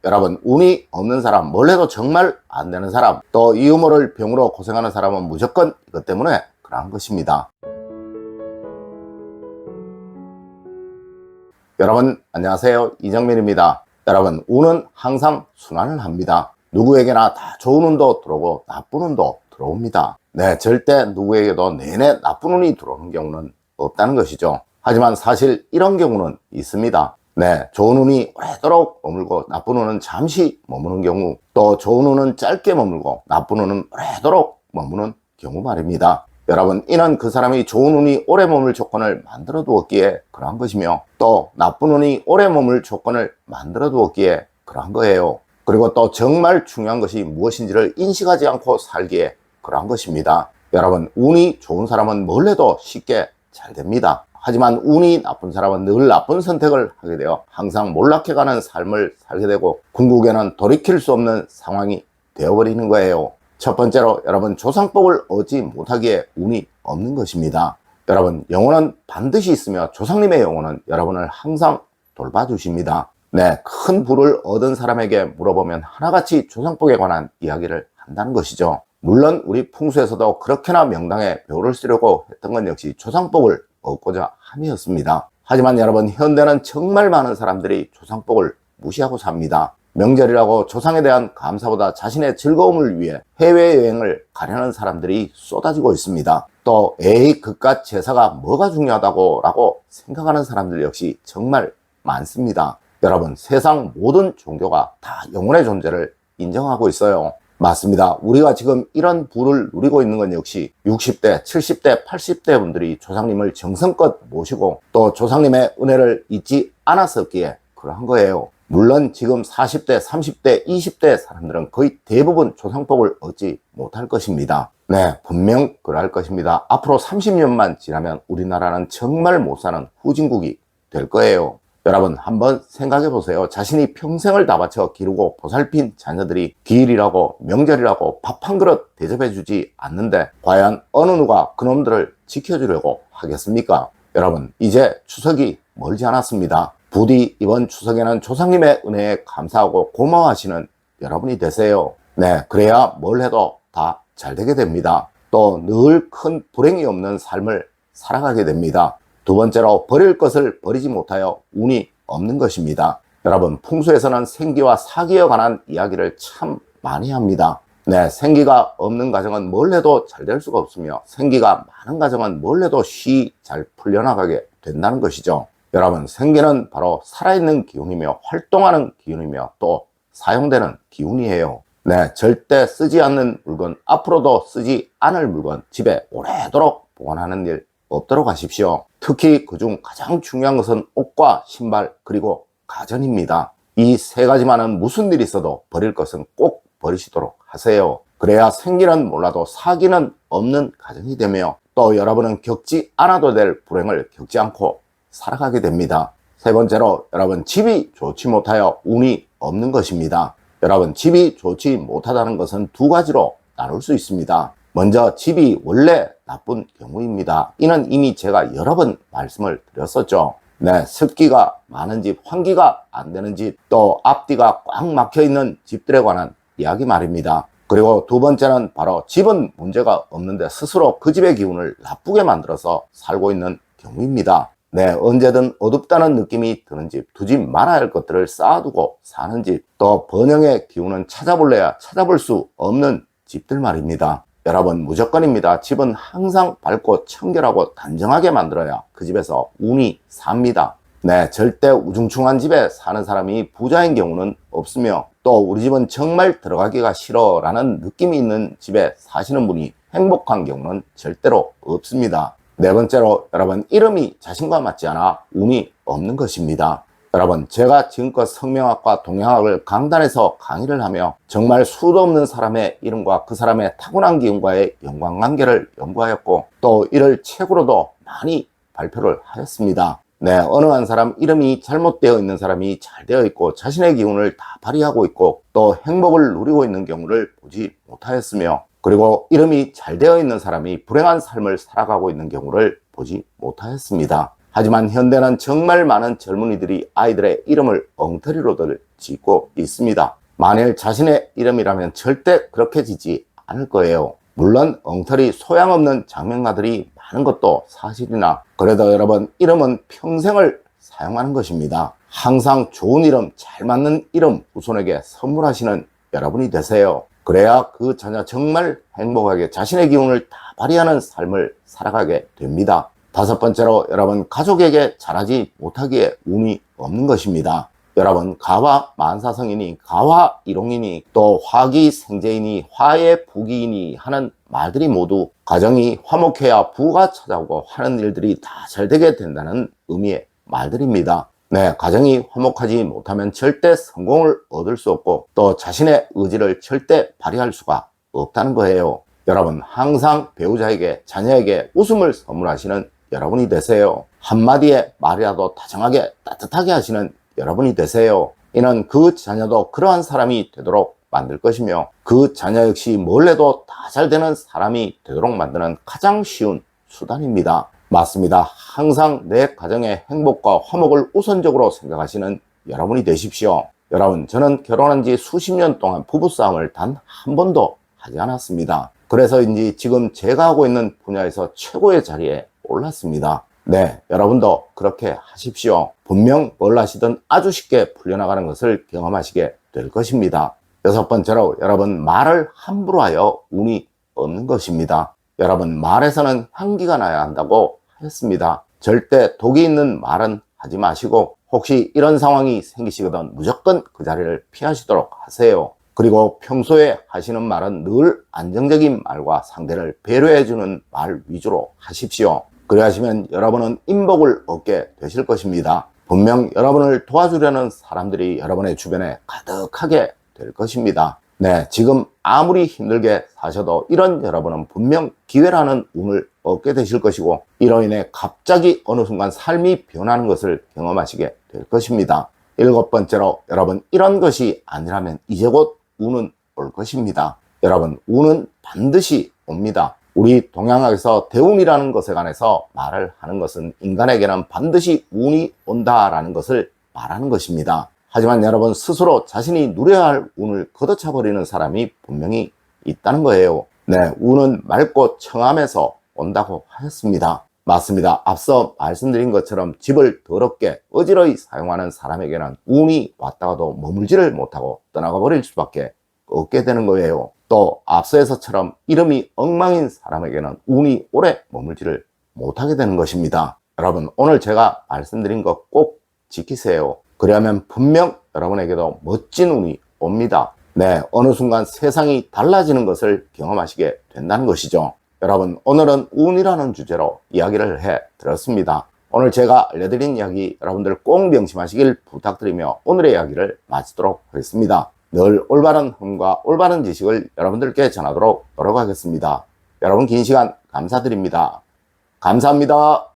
여러분, 운이 없는 사람, 뭘 해도 정말 안 되는 사람, 또 이 음모를 병으로 고생하는 사람은 무조건 이것 때문에 그러한 것입니다. 여러분 안녕하세요, 이정민입니다. 여러분, 운은 항상 순환을 합니다. 누구에게나 다 좋은 운도 들어오고 나쁜 운도 들어옵니다. 네, 절대 누구에게도 내내 나쁜 운이 들어오는 경우는 없다는 것이죠. 하지만 사실 이런 경우는 있습니다. 네, 좋은 운이 오래도록 머물고 나쁜 운은 잠시 머무는 경우, 또 좋은 운은 짧게 머물고 나쁜 운은 오래도록 머무는 경우 말입니다. 여러분, 이는 그 사람이 좋은 운이 오래 머물 조건을 만들어 두었기에 그러한 것이며, 또 나쁜 운이 오래 머물 조건을 만들어 두었기에 그러한 거예요. 그리고 또 정말 중요한 것이 무엇인지를 인식하지 않고 살기에 그러한 것입니다. 여러분, 운이 좋은 사람은 뭘 해도 쉽게 잘 됩니다. 하지만 운이 나쁜 사람은 늘 나쁜 선택을 하게 되어 항상 몰락해가는 삶을 살게 되고 궁극에는 돌이킬 수 없는 상황이 되어버리는 거예요. 첫 번째로, 여러분, 조상복을 얻지 못하기에 운이 없는 것입니다. 여러분, 영혼은 반드시 있으며 조상님의 영혼은 여러분을 항상 돌봐주십니다. 네, 큰 부를 얻은 사람에게 물어보면 하나같이 조상복에 관한 이야기를 한다는 것이죠. 물론 우리 풍수에서도 그렇게나 명당에 묘를 쓰려고 했던 건 역시 조상복을 얻고자 함이었습니다. 하지만 여러분, 현대는 정말 많은 사람들이 조상복을 무시하고 삽니다. 명절이라고 조상에 대한 감사보다 자신의 즐거움을 위해 해외여행을 가려는 사람들이 쏟아지고 있습니다. 또 에이, 그깟 제사가 뭐가 중요하다고 라고 생각하는 사람들 역시 정말 많습니다. 여러분, 세상 모든 종교가 다 영혼의 존재를 인정하고 있어요. 맞습니다. 우리가 지금 이런 부를 누리고 있는 건 역시 60대, 70대, 80대 분들이 조상님을 정성껏 모시고 또 조상님의 은혜를 잊지 않았었기에 그러한 거예요. 물론 지금 40대, 30대, 20대 사람들은 거의 대부분 조상복을 얻지 못할 것입니다. 네, 분명 그럴 것입니다. 앞으로 30년만 지나면 우리나라는 정말 못 사는 후진국이 될 거예요. 여러분, 한번 생각해 보세요. 자신이 평생을 다 바쳐 기르고 보살핀 자녀들이 기일이라고 명절이라고 밥 한 그릇 대접해 주지 않는데 과연 어느 누가 그놈들을 지켜주려고 하겠습니까? 여러분, 이제 추석이 멀지 않았습니다. 부디 이번 추석에는 조상님의 은혜에 감사하고 고마워하시는 여러분이 되세요. 네, 그래야 뭘 해도 다 잘 되게 됩니다. 또 늘 큰 불행이 없는 삶을 살아가게 됩니다. 두 번째로, 버릴 것을 버리지 못하여 운이 없는 것입니다. 여러분, 풍수에서는 생기와 사기에 관한 이야기를 참 많이 합니다. 네, 생기가 없는 가정은 뭘 해도 잘 될 수가 없으며 생기가 많은 가정은 뭘 해도 쉬이 잘 풀려나가게 된다는 것이죠. 여러분, 생기는 바로 살아있는 기운이며 활동하는 기운이며 또 사용되는 기운이에요. 네, 절대 쓰지 않는 물건, 앞으로도 쓰지 않을 물건 집에 오래도록 보관하는 일 없도록 하십시오. 특히 그중 가장 중요한 것은 옷과 신발 그리고 가전입니다. 이 세 가지만은 무슨 일이 있어도 버릴 것은 꼭 버리시도록 하세요. 그래야 생기는 몰라도 사기는 없는 가정이 되며 또 여러분은 겪지 않아도 될 불행을 겪지 않고 살아가게 됩니다. 세 번째로, 여러분, 집이 좋지 못하여 운이 없는 것입니다. 여러분, 집이 좋지 못하다는 것은 두 가지로 나눌 수 있습니다. 먼저, 집이 원래 나쁜 경우입니다. 이는 이미 제가 여러 번 말씀을 드렸었죠. 네, 습기가 많은 집, 환기가 안 되는 집, 또 앞뒤가 꽉 막혀 있는 집들에 관한 이야기 말입니다. 그리고 두 번째는 바로 집은 문제가 없는데 스스로 그 집의 기운을 나쁘게 만들어서 살고 있는 경우입니다. 네, 언제든 어둡다는 느낌이 드는 집, 두지 말아야 할 것들을 쌓아두고 사는 집, 또 번영의 기운은 찾아볼래야 찾아볼 수 없는 집들 말입니다. 여러분, 무조건입니다. 집은 항상 밝고 청결하고 단정하게 만들어야 그 집에서 운이 삽니다. 네, 절대 우중충한 집에 사는 사람이 부자인 경우는 없으며 또 우리 집은 정말 들어가기가 싫어 라는 느낌이 있는 집에 사시는 분이 행복한 경우는 절대로 없습니다. 네 번째로, 여러분, 이름이 자신과 맞지 않아 운이 없는 것입니다. 여러분, 제가 지금껏 성명학과 동양학을 강단에서 강의를 하며 정말 수도 없는 사람의 이름과 그 사람의 타고난 기운과의 연관관계를 연구하였고 또 이를 책으로도 많이 발표를 하였습니다. 네, 어느 한 사람 이름이 잘못되어 있는 사람이 잘 되어 있고 자신의 기운을 다 발휘하고 있고 또 행복을 누리고 있는 경우를 보지 못하였으며, 그리고 이름이 잘 되어 있는 사람이 불행한 삶을 살아가고 있는 경우를 보지 못하였습니다. 하지만 현대는 정말 많은 젊은이들이 아이들의 이름을 엉터리로들 짓고 있습니다. 만일 자신의 이름이라면 절대 그렇게 짓지 않을 거예요. 물론 엉터리 소양없는 장명가들이 많은 것도 사실이나, 그래도 여러분, 이름은 평생을 사용하는 것입니다. 항상 좋은 이름, 잘 맞는 이름 후손에게 선물하시는 여러분이 되세요. 그래야 그 자녀 정말 행복하게 자신의 기운을 다 발휘하는 삶을 살아가게 됩니다. 다섯 번째로, 여러분, 가족에게 잘하지 못하기에 운이 없는 것입니다. 여러분, 가화 만사성이니, 가화 일용이니, 또 화기생재이니, 화의 부기이니 하는 말들이 모두 가정이 화목해야 부가 찾아오고 하는 일들이 다 잘 되게 된다는 의미의 말들입니다. 네, 가정이 화목하지 못하면 절대 성공을 얻을 수 없고 또 자신의 의지를 절대 발휘할 수가 없다는 거예요. 여러분, 항상 배우자에게, 자녀에게 웃음을 선물하시는 여러분이 되세요. 한마디의 말이라도 다정하게 따뜻하게 하시는 여러분이 되세요. 이는 그 자녀도 그러한 사람이 되도록 만들 것이며, 그 자녀 역시 뭘 해도 다 잘 되는 사람이 되도록 만드는 가장 쉬운 수단입니다. 맞습니다. 항상 내 가정의 행복과 화목을 우선적으로 생각하시는 여러분이 되십시오. 여러분, 저는 결혼한 지 수십 년 동안 부부싸움을 단 한 번도 하지 않았습니다. 그래서인지 지금 제가 하고 있는 분야에서 최고의 자리에 올랐습니다. 네, 여러분도 그렇게 하십시오. 분명 뭘 하시든 아주 쉽게 풀려나가는 것을 경험하시게 될 것입니다. 여섯 번째로, 여러분, 말을 함부로 하여 운이 없는 것입니다. 여러분, 말에서는 향기가 나야 한다고 하였습니다. 절대 독이 있는 말은 하지 마시고, 혹시 이런 상황이 생기시거든 무조건 그 자리를 피하시도록 하세요. 그리고 평소에 하시는 말은 늘 안정적인 말과 상대를 배려해주는 말 위주로 하십시오. 그리하시면 여러분은 인복을 얻게 되실 것입니다. 분명 여러분을 도와주려는 사람들이 여러분의 주변에 가득하게 될 것입니다. 네, 지금 아무리 힘들게 사셔도 이런 여러분은 분명 기회라는 운을 얻게 되실 것이고, 이로 인해 갑자기 어느 순간 삶이 변하는 것을 경험하시게 될 것입니다. 일곱 번째로, 여러분, 이런 것이 아니라면 이제 곧 운은 올 것입니다. 여러분, 운은 반드시 옵니다. 우리 동양학에서 대운이라는 것에 관해서 말을 하는 것은 인간에게는 반드시 운이 온다라는 것을 말하는 것입니다. 하지만 여러분, 스스로 자신이 누려야 할 운을 걷어차버리는 사람이 분명히 있다는 거예요. 네, 운은 맑고 청암에서 온다고 하였습니다. 맞습니다. 앞서 말씀드린 것처럼 집을 더럽게 어지러이 사용하는 사람에게는 운이 왔다가도 머물지를 못하고 떠나가 버릴 수밖에 없게 되는 거예요. 또 앞서에서처럼 이름이 엉망인 사람에게는 운이 오래 머물지를 못하게 되는 것입니다. 여러분, 오늘 제가 말씀드린 거 꼭 지키세요. 그러면 분명 여러분에게도 멋진 운이 옵니다. 네, 어느 순간 세상이 달라지는 것을 경험하시게 된다는 것이죠. 여러분, 오늘은 운이라는 주제로 이야기를 해드렸습니다. 오늘 제가 알려드린 이야기 여러분들 꼭 명심하시길 부탁드리며 오늘의 이야기를 마치도록 하겠습니다. 늘 올바른 흐름과 올바른 지식을 여러분들께 전하도록 노력하겠습니다. 여러분, 긴 시간 감사드립니다. 감사합니다.